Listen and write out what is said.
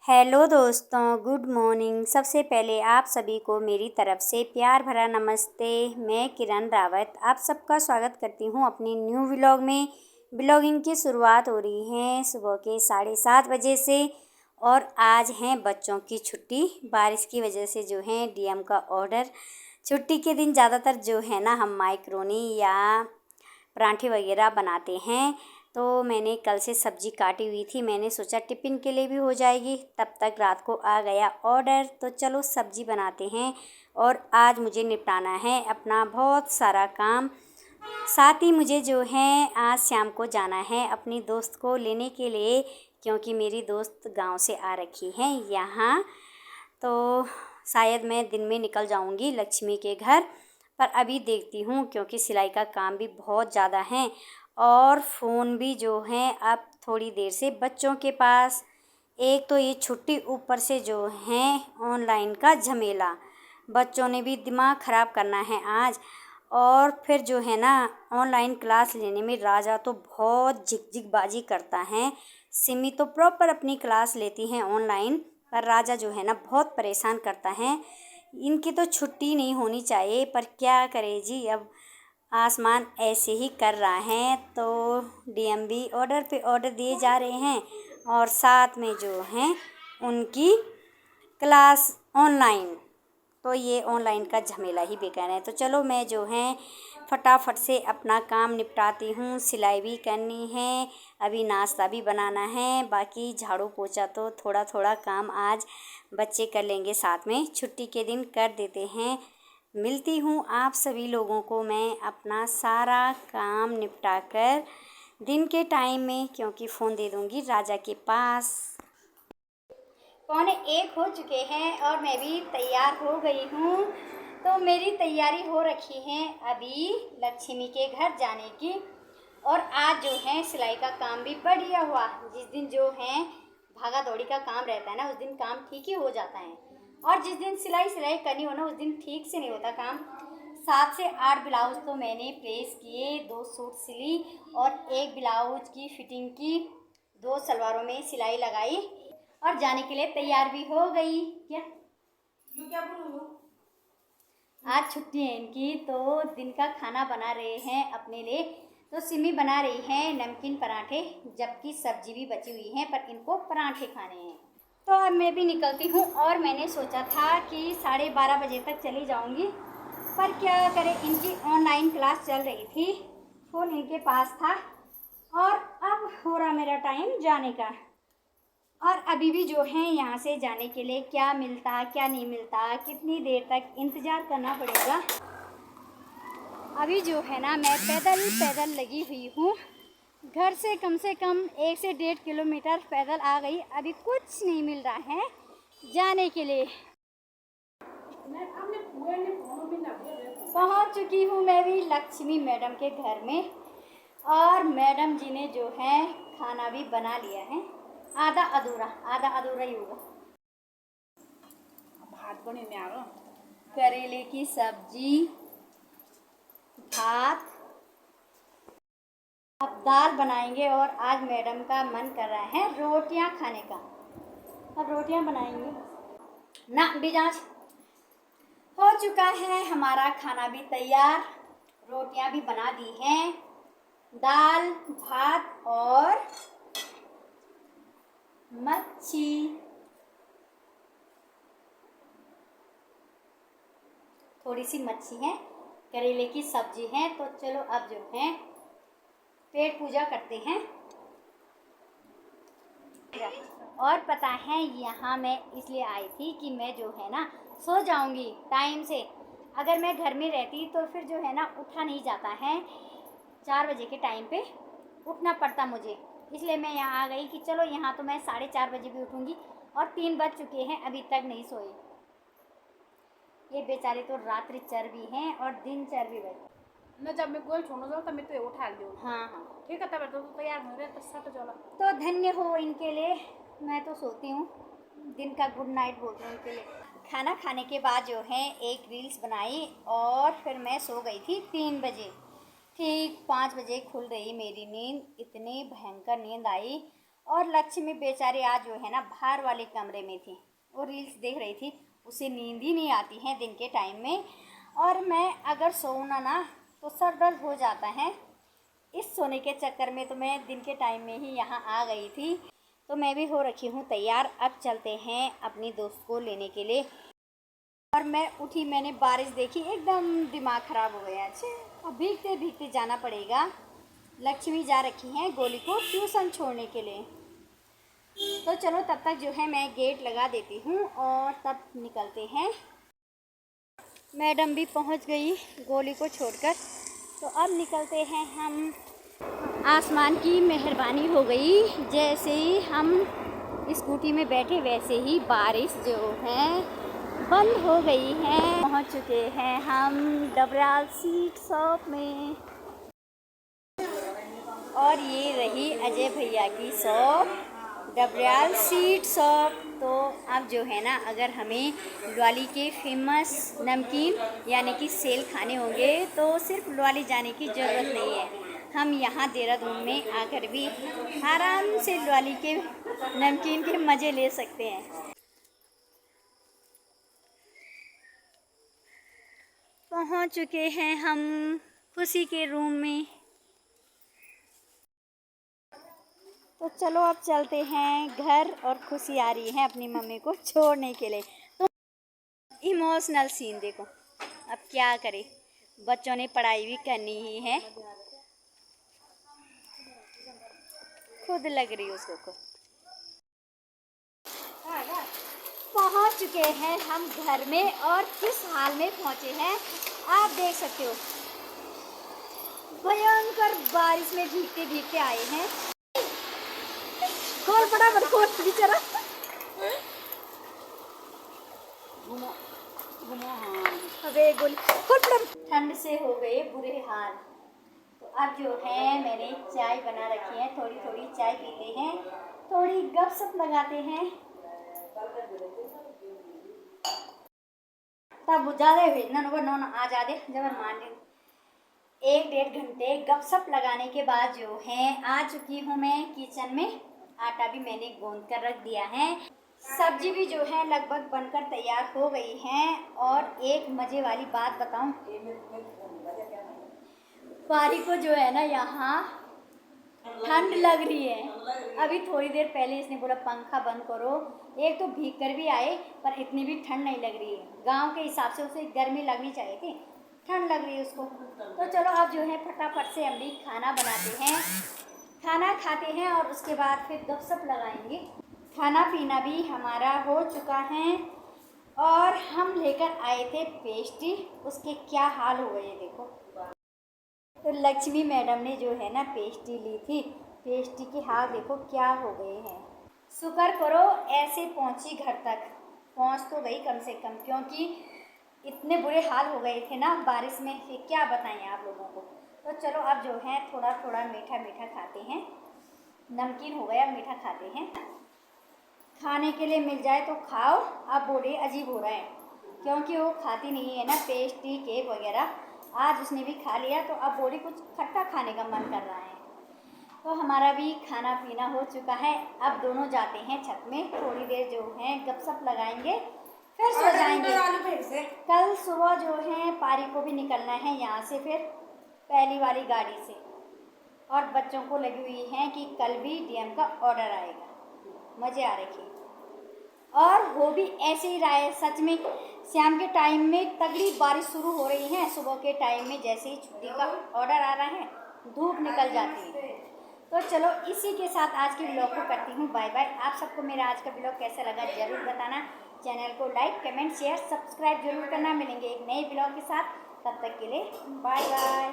Hello दोस्तों, good morning. सबसे पहले आप सभी को मेरी तरफ से प्यार भरा नमस्ते। मैं किरण रावत आप सबका स्वागत करती हूँ अपनी न्यू व्लॉग में। ब्लॉगिंग की शुरुआत हो रही है सुबह के 7:30 बजे से और आज हैं बच्चों की छुट्टी। बारिश की वजह से जो है डीएम का ऑर्डर, छुट्टी के दिन ज़्यादातर जो है ना हम माइक्रोनी या पराठे वगैरह बनाते हैं। तो मैंने कल से सब्ज़ी काटी हुई थी, मैंने सोचा टिफ़िन के लिए भी हो जाएगी। तब तक रात को आ गया ऑर्डर, तो चलो सब्ज़ी बनाते हैं। और आज मुझे निपटाना है अपना बहुत सारा काम। साथ ही मुझे जो है आज शाम को जाना है अपनी दोस्त को लेने के लिए, क्योंकि मेरी दोस्त गांव से आ रखी है यहाँ। तो शायद मैं दिन में निकल जाऊंगी लक्ष्मी के घर, पर अभी देखती हूँ क्योंकि सिलाई का काम भी बहुत ज़्यादा है और फ़ोन भी जो है अब थोड़ी देर से बच्चों के पास। एक तो ये छुट्टी, ऊपर से जो है ऑनलाइन का झमेला, बच्चों ने भी दिमाग ख़राब करना है आज। और फिर जो है ना ऑनलाइन क्लास लेने में राजा तो बहुत झिकझिकबाजी करता है। सिमी तो प्रॉपर अपनी क्लास लेती हैं ऑनलाइन, पर राजा जो है ना बहुत परेशान करता है। इनकी तो छुट्टी नहीं होनी चाहिए, पर क्या करे जी, अब आसमान ऐसे ही कर रहा है। तो डीएम भी ऑर्डर पे ऑर्डर दिए जा रहे हैं और साथ में जो हैं उनकी क्लास ऑनलाइन। तो ये ऑनलाइन का झमेला ही बेकार है। तो चलो मैं जो है फटाफट से अपना काम निपटाती हूँ। सिलाई भी करनी है, अभी नाश्ता भी बनाना है, बाकी झाड़ू पोछा तो थोड़ा थोड़ा काम आज बच्चे कर लेंगे, साथ में छुट्टी के दिन कर देते हैं। मिलती हूँ आप सभी लोगों को मैं अपना सारा काम निपटा कर दिन के टाइम में, क्योंकि फ़ोन दे दूँगी राजा के पास। 1:15 हो चुके हैं और मैं भी तैयार हो गई हूँ। तो मेरी तैयारी हो रखी है अभी लक्ष्मी के घर जाने की। और आज जो है सिलाई का काम भी बढ़िया हुआ। जिस दिन जो है भागा दौड़ी का काम रहता है ना, उस दिन काम ठीक ही हो जाता है। और जिस दिन सिलाई करनी हो ना, उस दिन ठीक से नहीं होता काम। 7 से 8 ब्लाउज तो मैंने प्रेस किए, 2 सूट सिली और एक ब्लाउज की फिटिंग की, 2 सलवारों में सिलाई लगाई और जाने के लिए तैयार भी हो गई। क्या बोलूं, आज छुट्टी है इनकी, तो दिन का खाना बना रहे हैं अपने लिए। तो सिमी बना रही है नमकीन पराठे, जबकि सब्जी भी बची हुई है, पर इनको पराठे खाने हैं। तो अब मैं भी निकलती हूँ और मैंने सोचा था कि 12:30 बजे तक चली जाऊँगी, पर क्या करें, इनकी ऑनलाइन क्लास चल रही थी, फ़ोन इनके पास था और अब हो रहा मेरा टाइम जाने का। और अभी भी जो है यहाँ से जाने के लिए क्या मिलता क्या नहीं मिलता, कितनी देर तक इंतज़ार करना पड़ेगा। अभी जो है ना मैं पैदल लगी हुई हूँ। घर से कम 1 से 1.5 किलोमीटर पैदल आ गई। अभी कुछ नहीं मिल रहा है जाने के लिए। पहुँच चुकी हूँ मैं भी लक्ष्मी मैडम के घर में और मैडम जी ने जो है खाना भी बना लिया है, आधा अधूरा ही होगा। भात बने करेले की सब्जी, भात, अब दाल बनाएंगे। और आज मैडम का मन कर रहा है रोटियां खाने का, अब रोटियां बनाएंगे ना। बिजाज हो चुका है, हमारा खाना भी तैयार, रोटियां भी बना दी हैं, दाल भात और मच्छी। थोड़ी सी मच्छी है, करेले की सब्जी है। तो चलो अब जो है पेट पूजा करते हैं। और पता है यहाँ मैं इसलिए आई थी कि मैं जो है ना सो जाऊंगी टाइम से। अगर मैं घर में रहती तो फिर जो है ना उठा नहीं जाता है, 4 बजे के टाइम पे उठना पड़ता मुझे। इसलिए मैं यहाँ आ गई कि चलो यहाँ तो मैं 4:30 बजे भी उठूँगी और 3 बज चुके हैं अभी तक नहीं सोए। ये बेचारे तो रात्रि चर भी हैं और दिन चर भी बैठे न। जब मैं गोल छोड़ो जाओ तब मैं तो उठा लियो। हाँ ठीक है, तब तो तैयार हो रहे तो सट चलो। तो धन्य हो इनके लिए, मैं तो सोती हूँ, दिन का गुड नाइट बोलती हूँ इनके लिए। खाना खाने के बाद जो है एक रील्स बनाई और फिर मैं सो गई थी 3 बजे। ठीक 5 बजे खुल रही मेरी नींद, इतनी भयंकर नींद आई और लक्ष्मी बेचारी आज जो है ना बाहर वाले कमरे में थी, वो रील्स देख रही थी। उसे नींद ही नहीं आती है दिन के टाइम में, और मैं अगर सोऊं ना तो सर दर्द हो जाता है। इस सोने के चक्कर में तो मैं दिन के टाइम में ही यहाँ आ गई थी। तो मैं भी हो रखी हूँ तैयार, अब चलते हैं अपनी दोस्त को लेने के लिए। और मैं उठी, मैंने बारिश देखी, एकदम दिमाग ख़राब हो गया। अच्छे, अब भीगते भीगते जाना पड़ेगा। लक्ष्मी जा रखी हैं गोली को ट्यूशन छोड़ने के लिए। तो चलो तब तक जो है मैं गेट लगा देती हूँ और तब निकलते हैं। मैडम भी पहुँच गई गोली को छोड़कर, तो अब निकलते हैं हम। आसमान की मेहरबानी हो गई, जैसे ही हम स्कूटी में बैठे वैसे ही बारिश जो है बंद हो गई है। पहुंच चुके हैं हम डबराल स्वीट शॉप में, और ये रही अजय भैया की शॉप, डबराल स्वीट शॉप। तो अब जो है ना, अगर हमें लवाली के फेमस नमकीन यानी कि सेल खाने होंगे तो सिर्फ लवाली जाने की ज़रूरत नहीं है। हम यहाँ देहरादून में आकर भी आराम से लवाली के नमकीन के मज़े ले सकते हैं। पहुँच चुके हैं हम खुशी के रूम में। तो चलो अब चलते हैं घर, और खुशी आ रही है अपनी मम्मी को छोड़ने के लिए। तो इमोशनल सीन देखो, अब क्या करें, बच्चों ने पढ़ाई भी करनी ही है, खुद लग रही है उसको। पहुंच चुके हैं हम घर में, और किस हाल में पहुंचे हैं आप देख सकते हो। भयंकर बारिश में भीगते भीगते आए हैं। खोल फटाफट खोल बेचारा। अबे गोली खोल फटाफट। ठंड से हो गए बुरे हाल। तो अब जो है मैंने चाय बना रखी है, थोड़ी थोड़ी चाय पीते हैं, थोड़ी गपशप लगाते हैं। तब ज़्यादा भेजना नोन आ जाते जबर मान ले। 1-1.5 घंटे गपशप लगाने के बाद जो है आ चुकी हूँ मैं किचन में। आटा भी मैंने गूंद कर रख दिया है, सब्जी भी जो है लगभग बनकर तैयार हो गई है। और एक मज़े वाली बात बताऊँ, पारी को जो है ना यहाँ ठंड लग रही है। अभी थोड़ी देर पहले इसने बोला पंखा बंद करो। एक तो भीग कर भी आए, पर इतनी भी ठंड नहीं लग रही है। गांव के हिसाब से उसे गर्मी लगनी चाहिए थी, ठंड लग रही है उसको। तो चलो अब जो है फटाफट से हम भी खाना बनाते हैं, खाना खाते हैं, और उसके बाद फिर गपशप लगाएंगे। खाना पीना भी हमारा हो चुका है, और हम लेकर आए थे पेस्ट्री, उसके क्या हाल हो गए देखो। तो लक्ष्मी मैडम ने जो है ना पेस्ट्री ली थी, पेस्ट्री के हाल देखो क्या हो गए हैं। शुक्र करो ऐसे पहुंची घर तक, पहुंच तो गई कम से कम, क्योंकि इतने बुरे हाल हो गए थे ना बारिश में कि क्या बताएं आप लोगों को। तो चलो अब जो है थोड़ा थोड़ा मीठा मीठा खाते हैं। नमकीन हो गया, मीठा खाते हैं। खाने के लिए मिल जाए तो खाओ। अब बोले अजीब हो रहा है, क्योंकि वो खाती नहीं है ना पेस्ट्री केक वगैरह। आज उसने भी खा लिया, तो अब बोली कुछ खट्टा खाने का मन कर रहा है। तो हमारा भी खाना पीना हो चुका है। अब दोनों जाते हैं छत में, थोड़ी देर जो है गपशप लगाएंगे, फिर सो जाएंगे। कल सुबह जो है पारी को भी निकलना है यहाँ से, फिर पहली वाली गाड़ी से। और बच्चों को लगी हुई है कि कल भी डीएम का ऑर्डर आएगा। मज़े आ रखे, और वो भी ऐसे ही रहा है। सच में शाम के टाइम में तगड़ी बारिश शुरू हो रही है, सुबह के टाइम में जैसे ही छुट्टी का ऑर्डर आ रहा है धूप निकल जाती है। तो चलो इसी के साथ आज के ब्लॉग को करती हूँ बाय बाय। आप सबको मेरा आज का ब्लॉग कैसा लगा ज़रूर बताना। चैनल को लाइक कमेंट शेयर सब्सक्राइब जरूर करना। मिलेंगे एक नए ब्लॉग के साथ, तब तक के लिए बाय बाय।